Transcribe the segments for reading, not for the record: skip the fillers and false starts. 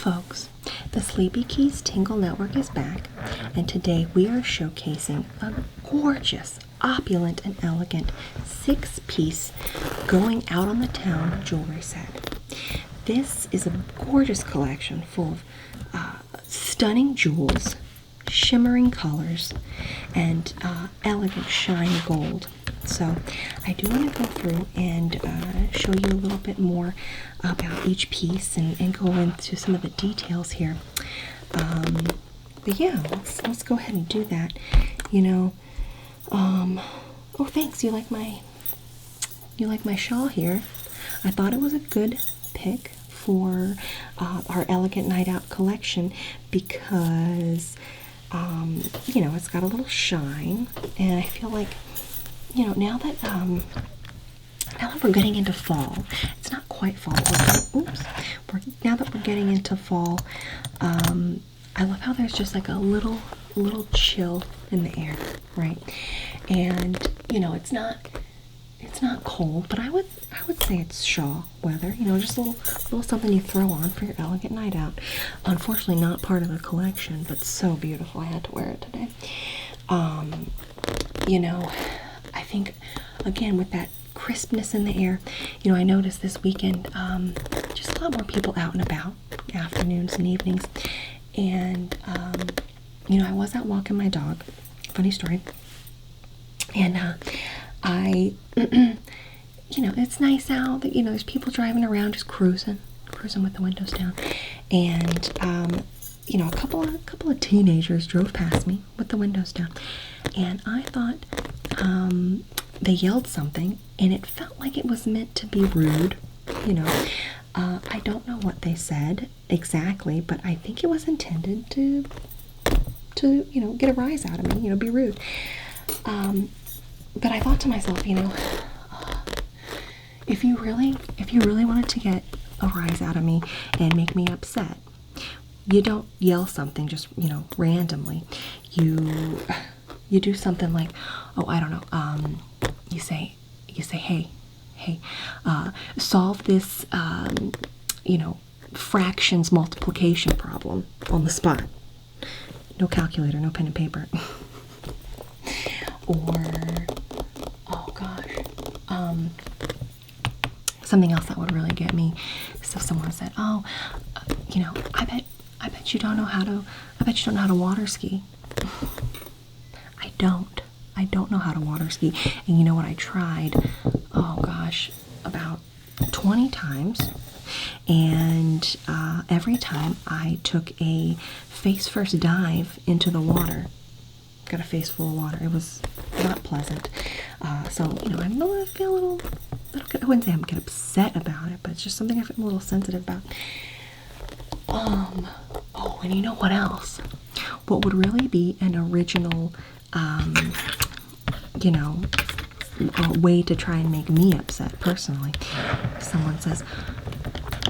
folks, the Sleepy Keys Tingle Network is back, and today we are showcasing a gorgeous, opulent, and elegant 6-piece going out on the town jewelry set. This is a gorgeous collection full of stunning jewels, shimmering colors, and elegant shiny gold. So I do want to go through and show you a little bit more about each piece and go into some of the details here. But yeah, let's go ahead and do that. You know, oh thanks, you like my shawl here. I thought it was a good pick for our Elegant Night Out collection because you know, it's got a little shine, and I feel like, you know, now that we're getting into fall, it's not quite fall. Now that we're getting into fall, I love how there's just like a little chill in the air, right? And you know, it's not cold, but I would say it's shawl weather. You know, just a little something you throw on for your elegant night out. Unfortunately, not part of the collection, but so beautiful. I had to wear it today. You know, I think again with that crispness in the air, you know, I noticed this weekend just a lot more people out and about, afternoons and evenings, and you know, I was out walking my dog. Funny story. And you know, it's nice out. You know, there's people driving around, just cruising with the windows down, and you know, a couple of teenagers drove past me with the windows down, and I thought they yelled something, and it felt like it was meant to be rude. You know, I don't know what they said exactly, but I think it was intended to you know, get a rise out of me. You know, be rude. But I thought to myself, you know, if you really wanted to get a rise out of me and make me upset, you don't yell something just, you know, randomly. You do something like, oh, I don't know, you say, hey, solve this, you know, fractions multiplication problem on the spot. No calculator, no pen and paper. Or, oh gosh, something else that would really get me. So someone said, oh, you know, I bet you don't know how to water ski. I don't know how to water ski. And you know what, I tried, oh gosh, about 20 times. And every time I took a face first dive into the water, got a face full of water. It was not pleasant. So, you know, I feel a little, I wouldn't say I'm get upset about it, but it's just something I feel a little sensitive about. Oh, and you know what else? What would really be an original, you know, way to try and make me upset personally. Someone says,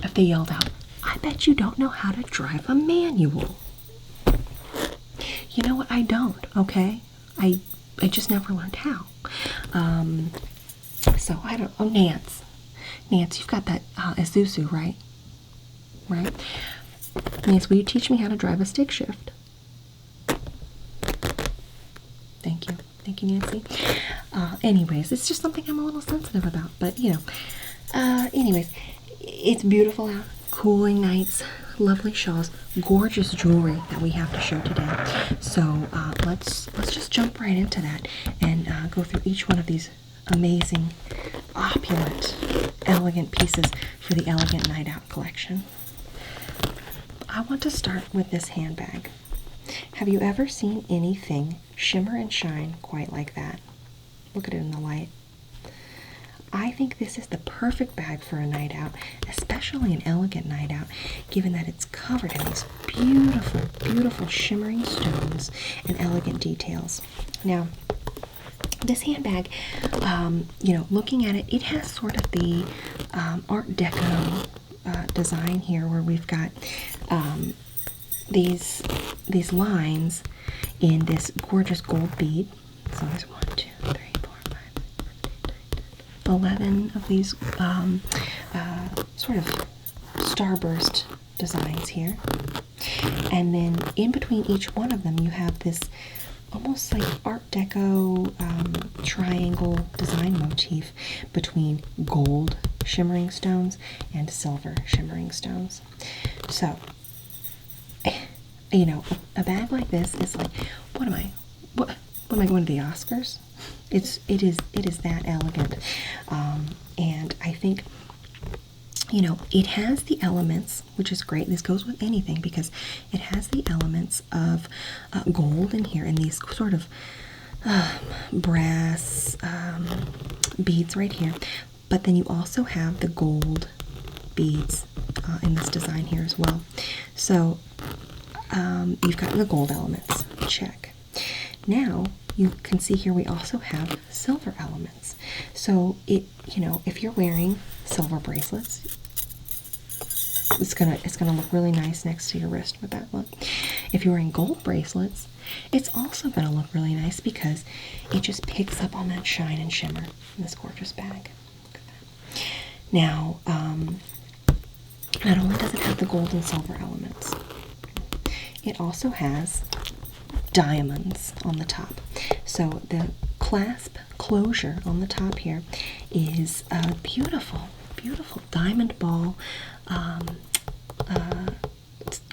if they yelled out, I bet you don't know how to drive a manual. You know what? I don't, okay? I just never learned how. So I don't, oh, Nance, you've got that Isuzu, right? Right? Nance, will you teach me how to drive a stick shift? Thank you, Nancy. Anyways, it's just something I'm a little sensitive about, but you know, anyways, it's beautiful out, cooling nights, lovely shawls, gorgeous jewelry that we have to show today. So let's just jump right into that and go through each one of these amazing, opulent, elegant pieces for the Elegant Night Out collection. I want to start with this handbag. Have you ever seen anything shimmer and shine quite like that? Look at it in the light. I think this is the perfect bag for a night out, especially an elegant night out, given that it's covered in these beautiful, beautiful shimmering stones and elegant details. Now, this handbag, you know, looking at it, it has sort of the Art Deco design here, where we've got these lines in this gorgeous gold bead. So there's 1, 2, 3, 4, 5, 11 of these sort of starburst designs here. And then in between each one of them, you have this almost like Art Deco triangle design motif between gold shimmering stones and silver shimmering stones. So, you know, a bag like this is like, what am I going to the Oscars? It is that elegant, and I think, you know, it has the elements, which is great. This goes with anything because it has the elements of gold in here and these sort of brass beads right here. But then you also have the gold beads in this design here as well. So you've got the gold elements, check. Now you can see here we also have silver elements. So it, you know, if you're wearing silver bracelets, it's gonna look really nice next to your wrist with that look. If you're wearing gold bracelets, it's also gonna look really nice because it just picks up on that shine and shimmer in this gorgeous bag. Look at that. Now, not only does it have the gold and silver elements, it also has diamonds on the top. So the clasp closure on the top here is a beautiful, beautiful diamond ball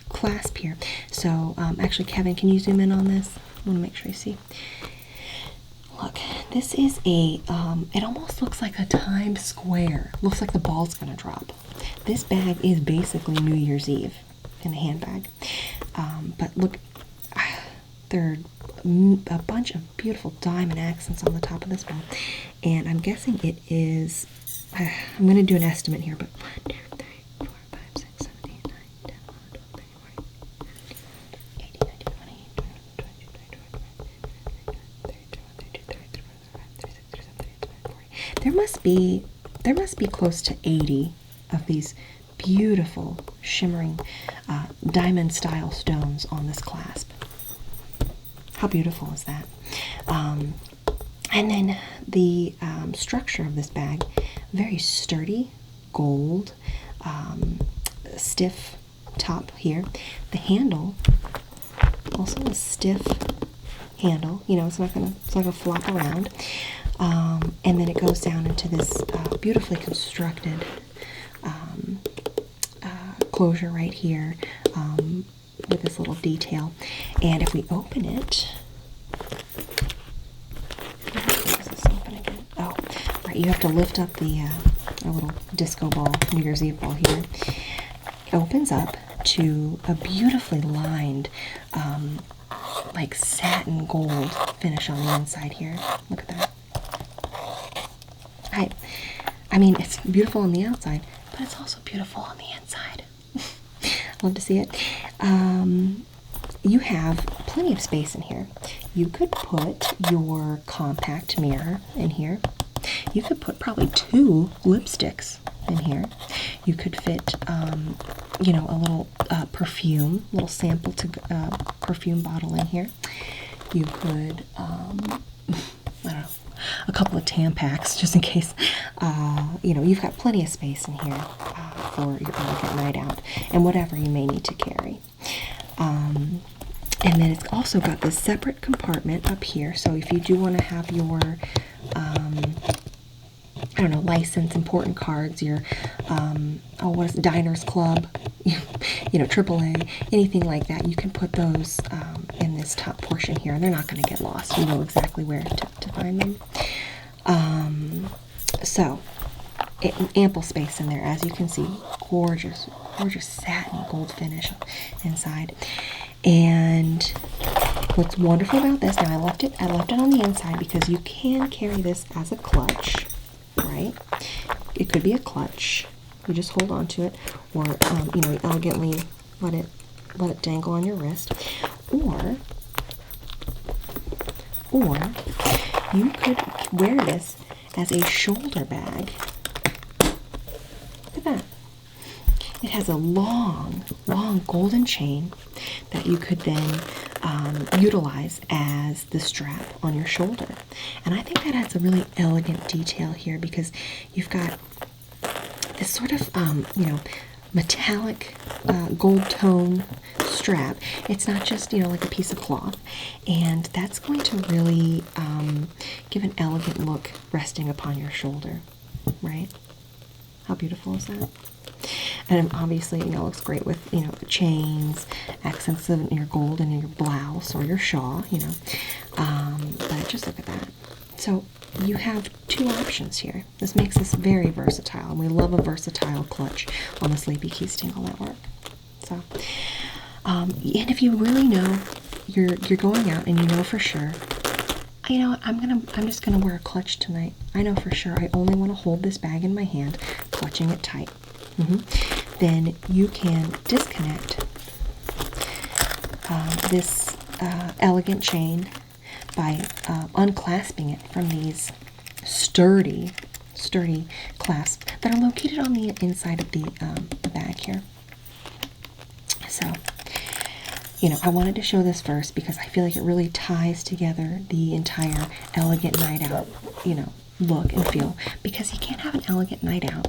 clasp here. So actually, Kevin, can you zoom in on this? I want to make sure you see. Look, this is a, it almost looks like a Times Square. Looks like the ball's gonna drop. This bag is basically New Year's Eve in a handbag. But look, there are a bunch of beautiful diamond accents on the top of this ball. And I'm guessing it is, I'm gonna do an estimate here, but 1, 2, 3, 4, 5, 6, 7, 8, 9, 10, 11, 12, 13, 14, 18, 19, 20, 21, 22, 23, 24, 25, 26, 27, 28, 29, 40. There must be close to 80 of these beautiful shimmering diamond style stones on this clasp. How beautiful is that? And then the structure of this bag, very sturdy, gold, stiff top here. The handle, also a stiff handle. You know, it's not gonna flop around. And then it goes down into this beautifully constructed closure right here with this little detail. And if we open it, you have to lift up the little disco ball, New Year's Eve ball here. It opens up to a beautifully lined, like satin gold finish on the inside here. Look at that. I mean, it's beautiful on the outside, but it's also beautiful on the inside. Love to see it. You have plenty of space in here. You could put your compact mirror in here. You could put probably 2 lipsticks in here. You could fit, you know, a little perfume, little sample to perfume bottle in here. You could, I don't know, a couple of Tampax just in case. You know, you've got plenty of space in here for your elegant night out and whatever you may need to carry. And then it's also got this separate compartment up here. So if you do want to have your, I don't know, license, important cards, your, what is it, Diners Club, you know, AAA, anything like that, you can put those in this top portion here, and they're not going to get lost. You know exactly where to find them. So, ample space in there, as you can see. Gorgeous, gorgeous satin gold finish inside. And what's wonderful about this, now I left it on the inside because you can carry this as a clutch, right? It could be a clutch. You just hold on to it, or you know, elegantly let it dangle on your wrist, or you could wear this as a shoulder bag. Look at that. It has a long, long golden chain that you could then utilize as the strap on your shoulder. And I think that adds a really elegant detail here because you've got this sort of, you know, metallic gold tone strap. It's not just, like a piece of cloth, and that's going to really give an elegant look resting upon your shoulder, right? How beautiful is that? And obviously, it looks great with, chains, accents of your gold in your blouse or your shawl, but just look at that. So you have two options here. This makes this very versatile, and we love a versatile clutch on the Sleepy Keys Tingle Network. So, and if you really know you're going out and you know for sure, I'm just gonna wear a clutch tonight. I know for sure I only want to hold this bag in my hand, clutching it tight. Then you can disconnect this elegant chain by unclasping it from these sturdy clasps that are located on the inside of the bag here. So, I wanted to show this first because I feel like it really ties together the entire elegant night out, look and feel. Because you can't have an elegant night out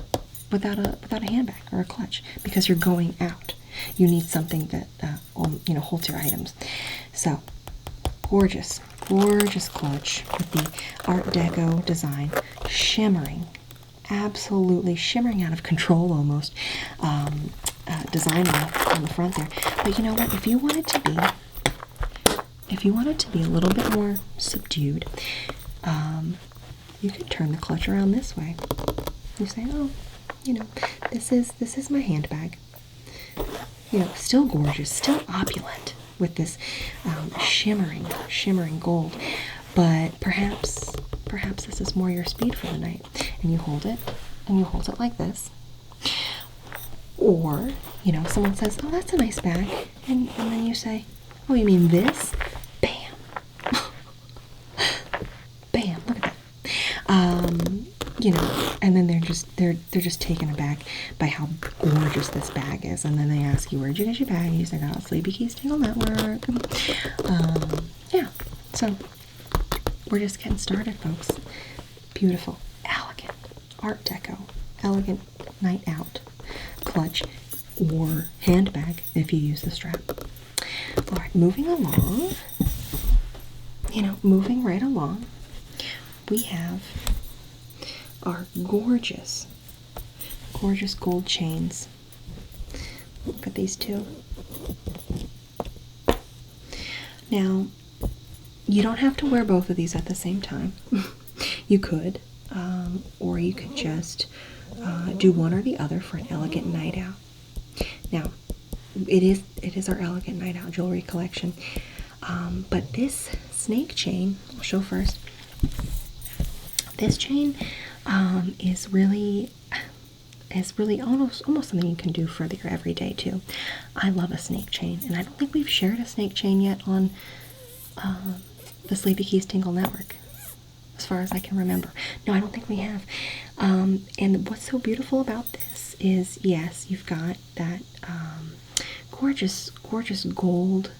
without a handbag or a clutch, because you're going out. You need something that holds your items. So, gorgeous clutch with the Art Deco design, shimmering, absolutely shimmering out of control almost. Design on the front there. But you know what? If you want it to be a little bit more subdued, you could turn the clutch around this way. You say, oh, this is my handbag. Still gorgeous, still opulent with this shimmering gold. But perhaps this is more your speed for the night. And you hold it like this. Or, someone says, oh, that's a nice bag. And then you say, oh, you mean this? Bam. Bam, look at that. And then they're just taken aback by how gorgeous this bag is. And then they ask you, where'd you get your bag? And you say, oh, Sleepy Keys Tingle Network. Yeah, so we're just getting started, folks. Beautiful, elegant, Art Deco, elegant night out clutch or handbag if you use the strap. All right, moving right along, we have our gorgeous gold chains. Look at these two. Now, you don't have to wear both of these at the same time. You could, or you could just do one or the other for an elegant night out. Now, it is our elegant night out jewelry collection, but this snake chain, I'll show first. This chain is really almost something you can do for your everyday too. I love a snake chain, and I don't think we've shared a snake chain yet on the Sleepy Keys Tingle Network, as far as I can remember. No, I don't think we have. And what's so beautiful about this is, yes, you've got that gorgeous gold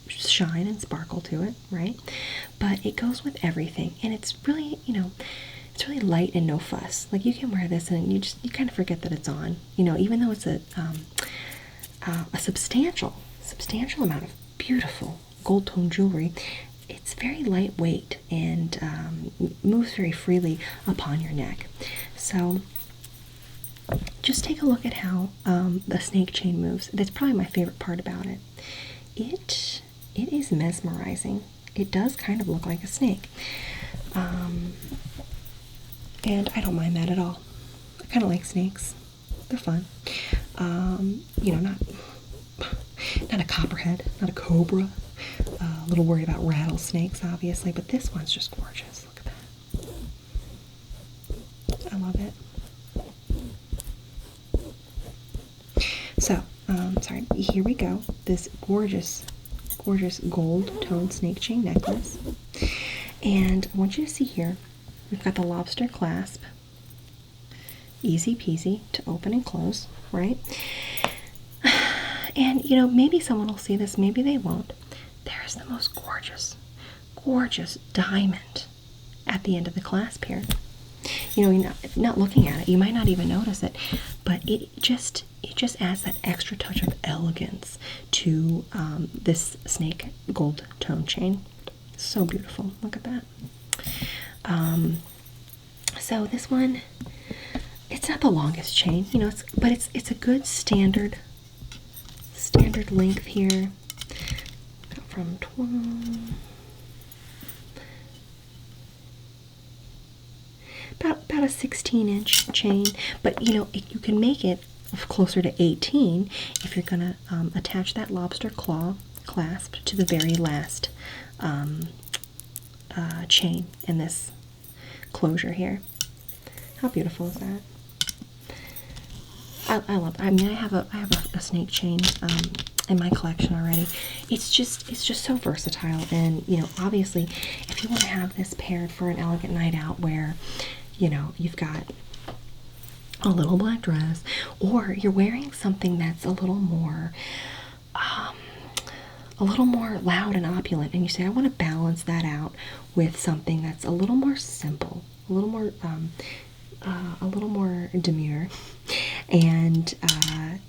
shine and sparkle to it, right? But it goes with everything, and it's really, it's really light and no fuss. Like, you can wear this and you kind of forget that it's on. Even though it's a substantial amount of beautiful gold tone jewelry, it's very lightweight and moves very freely upon your neck. So just take a look at how the snake chain moves. That's probably my favorite part about it. It is mesmerizing. It does kind of look like a snake. And I don't mind that at all. I kind of like snakes. They're fun. Not a copperhead, not a cobra. A little worried about rattlesnakes, obviously, but this one's just gorgeous. Look at that. I love it. So, sorry, here we go. This gorgeous gold toned snake chain necklace. And I want you to see here, we've got the lobster clasp. Easy peasy to open and close, right? And, maybe someone will see this, maybe they won't. There's the most gorgeous diamond at the end of the clasp here. you know, you're not looking at it, you might not even notice it, but it just adds that extra touch of elegance to this snake gold tone chain. So beautiful. Look at that. So this one, it's not the longest chain, you know, but it's a good standard length here. From 12, about a 16-inch chain, but you know, you can make it closer to 18 if you're gonna attach that lobster claw clasp to the very last chain in this closure here. How beautiful is that? I love it. I mean, I have a snake chain in my collection already. It's just so versatile, and you know, obviously, if you want to have this paired for an elegant night out where, you know, you've got a little black dress, or you're wearing something that's a little more loud and opulent, and you say, I want to balance that out with something that's a little more simple, a little more demure, and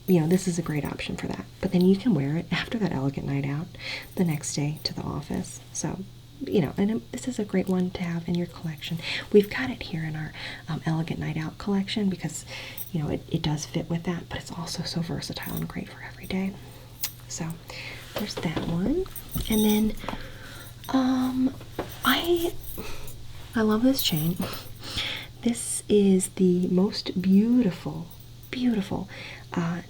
you know, this is a great option for that. But then you can wear it after that elegant night out the next day to the office. So, you know, and this is a great one to have in your collection. We've got it here in our elegant night out collection because, you know, it does fit with that, but it's also so versatile and great for every day. So there's that one. And then I love this chain. This is the most beautiful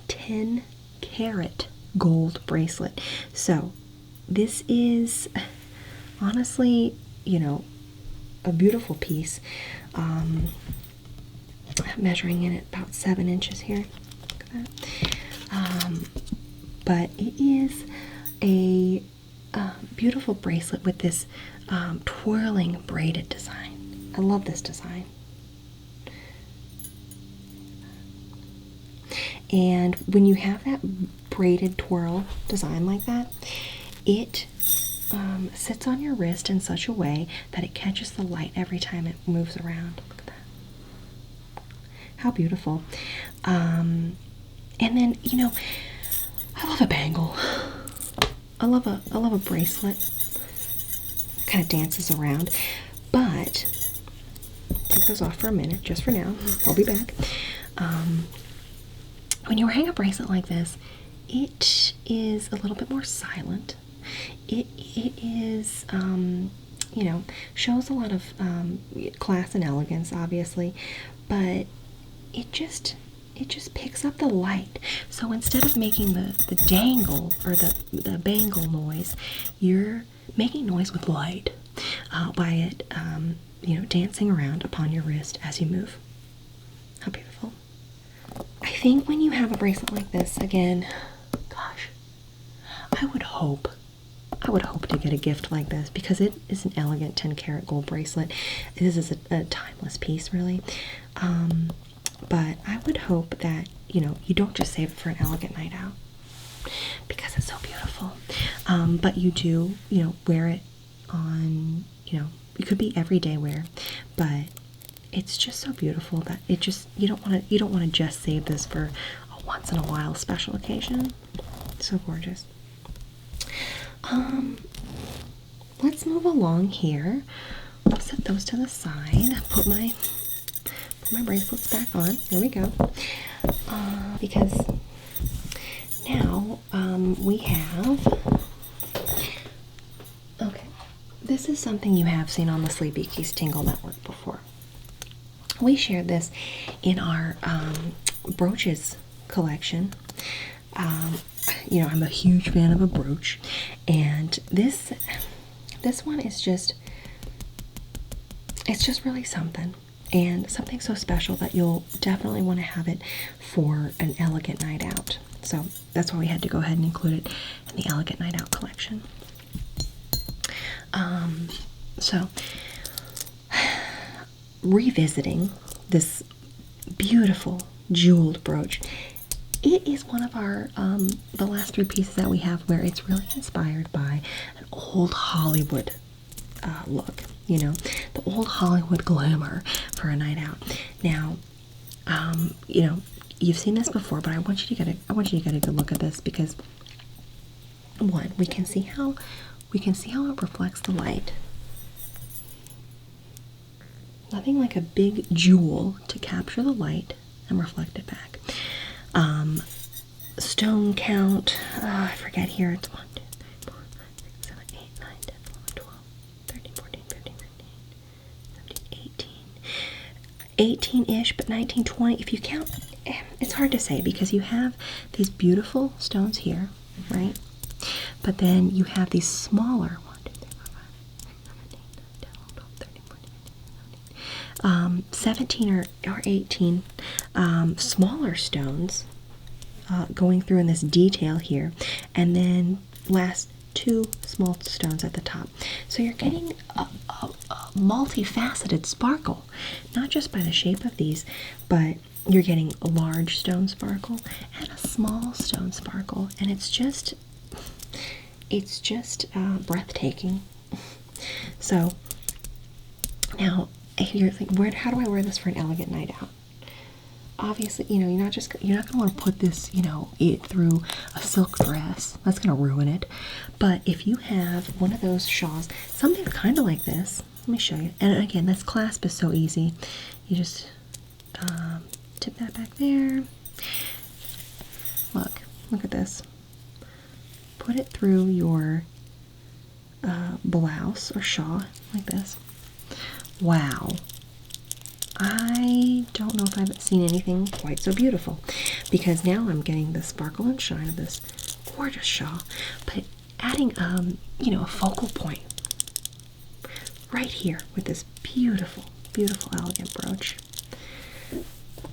10 karat gold bracelet. So this is honestly, you know, a beautiful piece. Measuring in at about 7 inches here. Look at that. But it is a beautiful bracelet with this twirling braided design. I love this design. And when you have that braided twirl design like that, it sits on your wrist in such a way that it catches the light every time it moves around. Look at that. How beautiful. And then, you know, I love a bangle. I love a bracelet. Kind of dances around. But take those off for a minute, just for now. I'll be back. When you're wearing a bracelet like this, it is a little bit more silent. It is, you know, shows a lot of class and elegance, obviously, but it just picks up the light. So instead of making the dangle or the bangle noise, you're making noise with light by it, you know, dancing around upon your wrist as you move. How beautiful. I think when you have a bracelet like this, again, gosh, I would hope to get a gift like this because it is an elegant 10 karat gold bracelet. This is a timeless piece, really. But I would hope that, you know, you don't just save it for an elegant night out because it's so beautiful. But you do, you know, wear it on, you know, it could be everyday wear, but it's just so beautiful that it just, you don't want to just save this for a once in a while special occasion. It's so gorgeous. Let's move along here. I'll set those to the side. Put my bracelets back on. There we go. Because now we have, okay, this is something you have seen on the Sleepy Keys Tingle Network before. We shared this in our brooches collection. You know, I'm a huge fan of a brooch, and this one is just, it's just really something, and something so special that you'll definitely want to have it for an elegant night out. So that's why we had to go ahead and include it in the elegant night out collection. So revisiting this beautiful jeweled brooch, it is one of our the last 3 pieces that we have where it's really inspired by an old Hollywood look. you know, the old Hollywood glamour for a night out. Now, you know, you've seen this before, but I want you to get a good look at this because one, we can see how it reflects the light. Nothing like a big jewel to capture the light and reflect it back. Stone count, I forget here, it's 1, 2, 3, 4, 5, 6, 7, 8, 9, 10, 11, 12, 13, 14, 15, 16, 17, 18-ish, but 19, 20, if you count, it's hard to say because you have these beautiful stones here, right? But then you have these smaller, 1, 2, 3, 4, 5, 6, 7, 8, 9, 10, 11, 12, 13, 14, 15, 16, 17 or 18 smaller stones going through in this detail here, and then last 2 small stones at the top. So you're getting a multifaceted sparkle, not just by the shape of these, but you're getting a large stone sparkle and a small stone sparkle, and it's just breathtaking. So now, if you're thinking, how do I wear this for an elegant night out? Obviously, you know, you're not going to want to put this, you know, through a silk dress. That's going to ruin it. But if you have one of those shawls, something kind of like this, let me show you. And again, this clasp is so easy. You just tip that back there. Look at this. Put it through your blouse or shawl like this. Wow. I don't know if I've seen anything quite so beautiful, because now I'm getting the sparkle and shine of this gorgeous shawl, but adding you know, a focal point right here with this beautiful, beautiful, elegant brooch.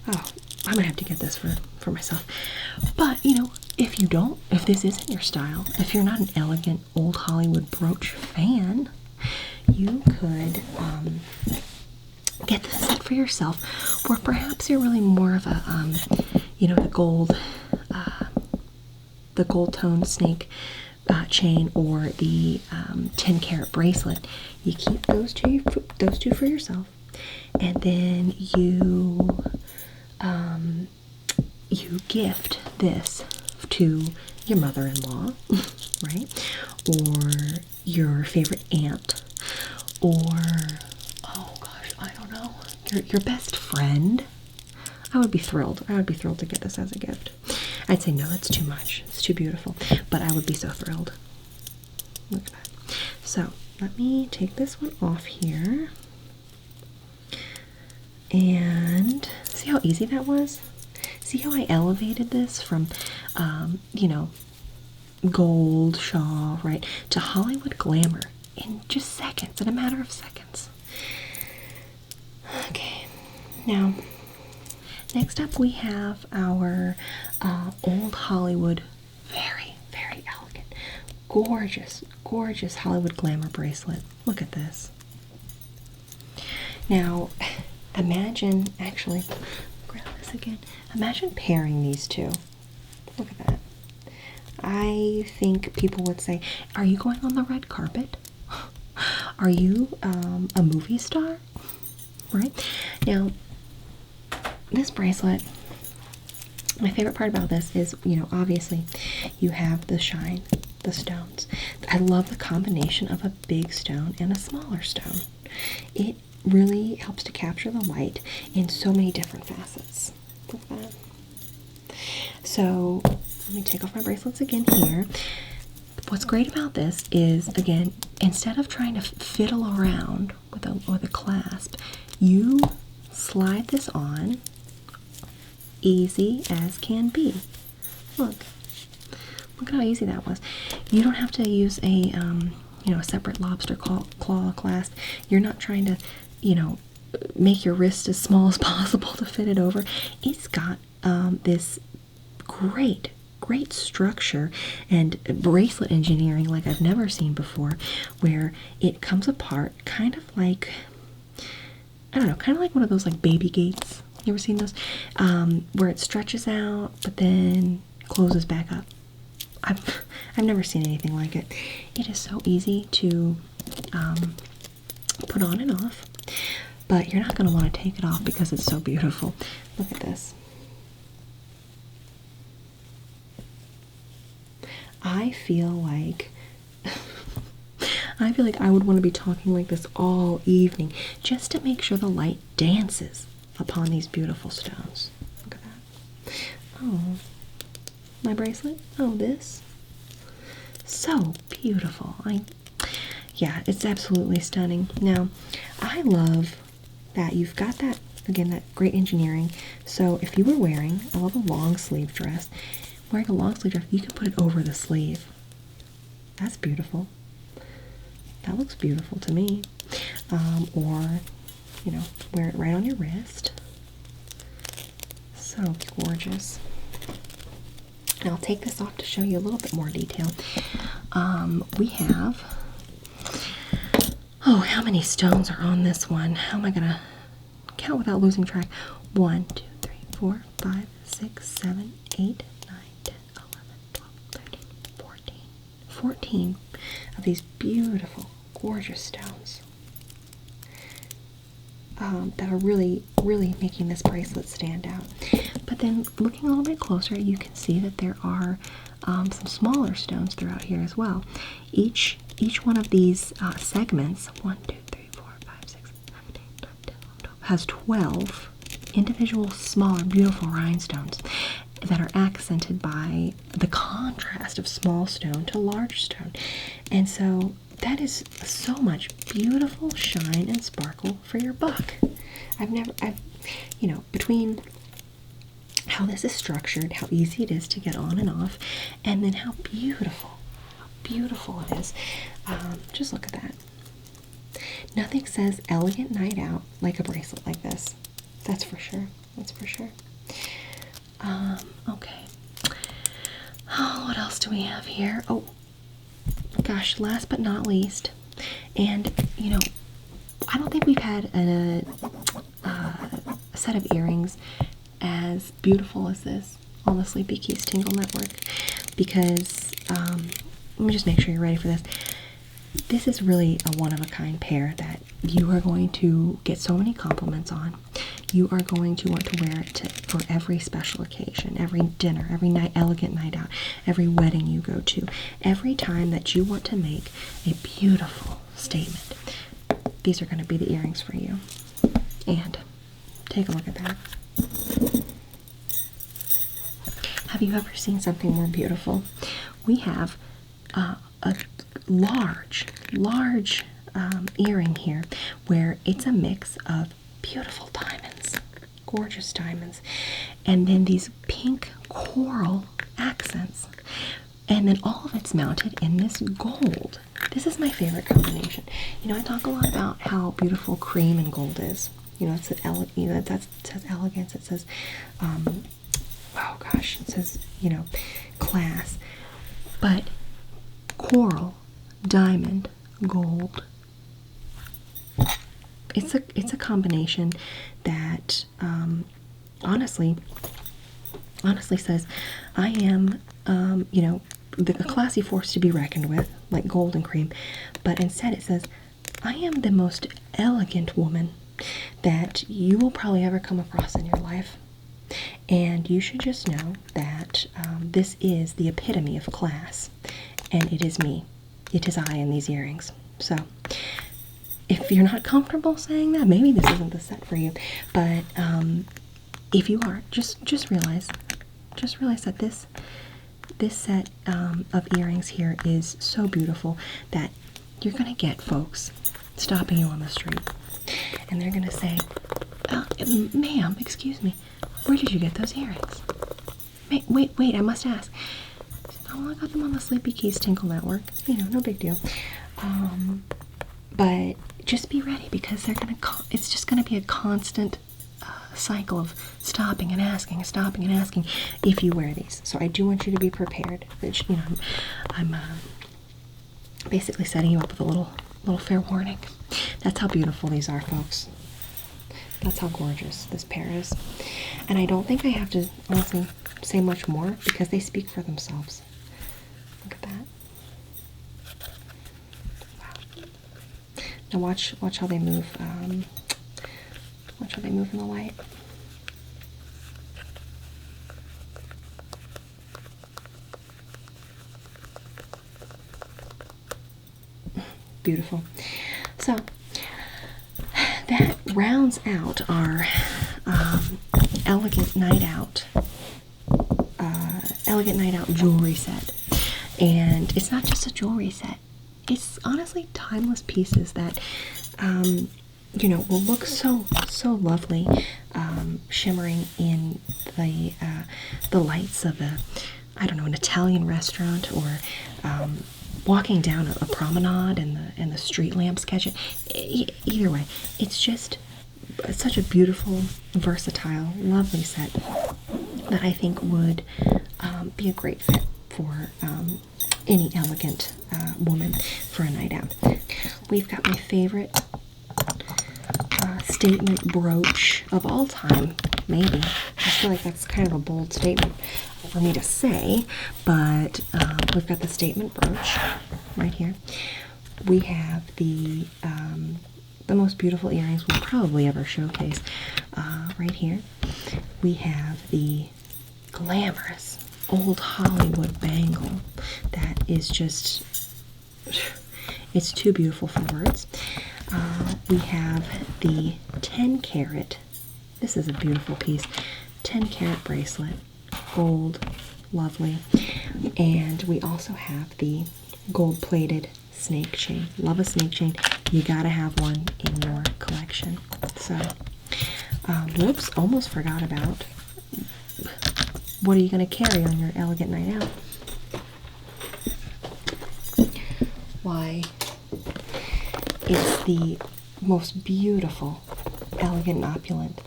Oh, I'm gonna have to get this for myself. But you know, if this isn't your style, if you're not an elegant old Hollywood brooch fan, you could get this set for yourself, or perhaps you're really more of a you know, the gold toned snake chain, or the 10-carat bracelet. You keep those two for yourself, and then you gift this to your mother-in-law, right, or your favorite aunt, or your best friend. I would be thrilled. To get this as a gift. I'd say, no, that's too much. It's too beautiful. But I would be so thrilled. Look at that. So, let me take this one off here. And see how easy that was? See how I elevated this from, you know, gold shawl, right, to Hollywood glamour in just seconds, in a matter of seconds. Okay, now, next up we have our old Hollywood, very, very elegant, gorgeous, gorgeous Hollywood glamour bracelet. Look at this. Now, imagine, actually, grab this again. Imagine pairing these two. Look at that. I think people would say, are you going on the red carpet? Are you a movie star? Right? Now, this bracelet, my favorite part about this is, you know, obviously you have the shine, the stones. I love the combination of a big stone and a smaller stone. It really helps to capture the light in so many different facets. Look at that. So, let me take off my bracelets again here. What's great about this is, again, instead of trying to fiddle around with a clasp, you slide this on, easy as can be. Look at how easy that was. You don't have to use a you know, a separate lobster claw clasp. You're not trying to, you know, make your wrist as small as possible to fit it over. It's got this great structure and bracelet engineering like I've never seen before, where it comes apart kind of like, I don't know, kind of like one of those like baby gates. You ever seen those? Where it stretches out but then closes back up. I've never seen anything like it. It is so easy to put on and off, but you're not going to want to take it off because it's so beautiful. Look at this. I feel like I would want to be talking like this all evening just to make sure the light dances upon these beautiful stones. Look at that. Oh, my bracelet. Oh, this. So beautiful. Yeah, it's absolutely stunning. Now, I love that you've got that, again, that great engineering. So if you were wearing, I love a long sleeve dress, wearing a long sleeve dress, you can put it over the sleeve. That's beautiful. That looks beautiful to me. Or, you know, wear it right on your wrist. So gorgeous. And I'll take this off to show you a little bit more detail. We have, oh, how many stones are on this one? How am I gonna count without losing track? 1, 2, 3, 4, 5, 6, 7, 8, 9, 10, 11, 12, 13, 14. 14 of these beautiful, gorgeous stones that are really, really making this bracelet stand out. But then looking a little bit closer, you can see that there are some smaller stones throughout here as well. Each one of these segments, 1, 2, 3, 4, 5, 6, 7, 8, 9, 10, 11, 12, has 12 individual smaller, beautiful rhinestones that are accented by the contrast of small stone to large stone. And so that is so much beautiful shine and sparkle for your buck. You know, between how this is structured, how easy it is to get on and off, and then how beautiful it is. Just look at that. Nothing says elegant night out like a bracelet like this. That's for sure. That's for sure. Okay. Oh, what else do we have here? Oh, gosh, last but not least, and, you know, I don't think we've had a set of earrings as beautiful as this on the Sleepy Keys Tingle Network, because, let me just make sure you're ready for this. This is really a one-of-a-kind pair that you are going to get so many compliments on. You are going to want to wear it for every special occasion, every dinner, every night, elegant night out, every wedding you go to, every time that you want to make a beautiful statement. These are going to be the earrings for you. And take a look at that. Have you ever seen something more beautiful? We have a large earring here where it's a mix of beautiful diamonds, gorgeous diamonds, and then these pink coral accents, and then all of it's mounted in this gold. This is my favorite combination. You know, I talk a lot about how beautiful cream and gold is. You know, that says elegance. It says, oh gosh, it says, you know, class. But coral, diamond, gold. It's a combination that honestly says I am you know, a classy force to be reckoned with, like gold and cream, but instead it says I am the most elegant woman that you will probably ever come across in your life, and you should just know that this is the epitome of class, and it is me. It is I in these earrings. So if you're not comfortable saying that, maybe this isn't the set for you. But if you are, just realize that this set of earrings here is so beautiful that you're gonna get folks stopping you on the street, and they're gonna say, "Ma'am, excuse me, where did you get those earrings?" Wait, I must ask. Oh, I got them on the Sleepy Keys Tingle Network. You know, no big deal. But just be ready, because it's just gonna be a constant cycle of stopping and asking if you wear these. So I do want you to be prepared. Which, you know, I'm basically setting you up with a little fair warning. That's how beautiful these are, folks. That's how gorgeous this pair is. And I don't think I have to honestly say much more, because they speak for themselves. Look at that. Wow. And watch how they move. Watch how they move in the light. Beautiful. So that rounds out our elegant night out jewelry set. And it's not just a jewelry set. It's honestly timeless pieces that you know, will look so lovely shimmering in the lights of I don't know, an Italian restaurant, or walking down a promenade and the street lamps catch it. Either way, it's just such a beautiful, versatile, lovely set that I think would be a great fit for any elegant woman for a night out. We've got my favorite statement brooch of all time, maybe. I feel like that's kind of a bold statement for me to say, but we've got the statement brooch right here. We have the most beautiful earrings we'll probably ever showcase right here. We have the Glamorous old Hollywood bangle that is just, it's too beautiful for words. We have the 10 carat, this is a beautiful piece, 10 carat bracelet, gold, lovely. And we also have the gold plated snake chain. Love a snake chain. You gotta have one in your collection. So, whoops, almost forgot about, what are you gonna carry on your elegant night out? Why, it's the most beautiful, elegant and opulent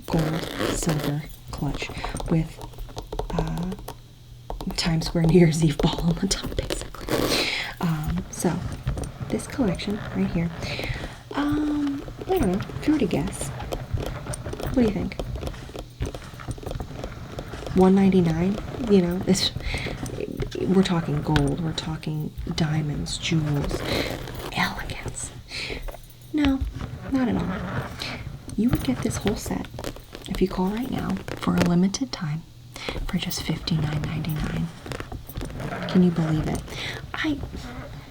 gold silver clutch with Times Square New Year's Eve ball on the top, basically. So this collection right here, I don't know, if you were to guess, what do you think? $199? You know, this, we're talking gold, we're talking diamonds, jewels, elegance. No, not at all. You would get this whole set if you call right now for a limited time for just $59.99. Can you believe it?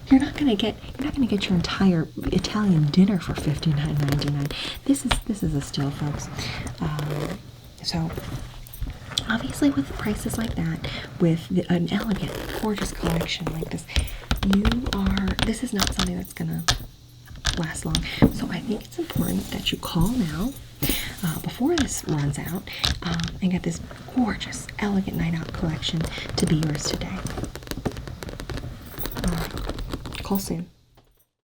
You're not gonna get your entire Italian dinner for $59.99. This is a steal, folks. So obviously, with prices like that, with an elegant, gorgeous collection like this, this is not something that's gonna last long. So I think it's important that you call now, before this runs out, and get this gorgeous, elegant night out collection to be yours today. Call soon.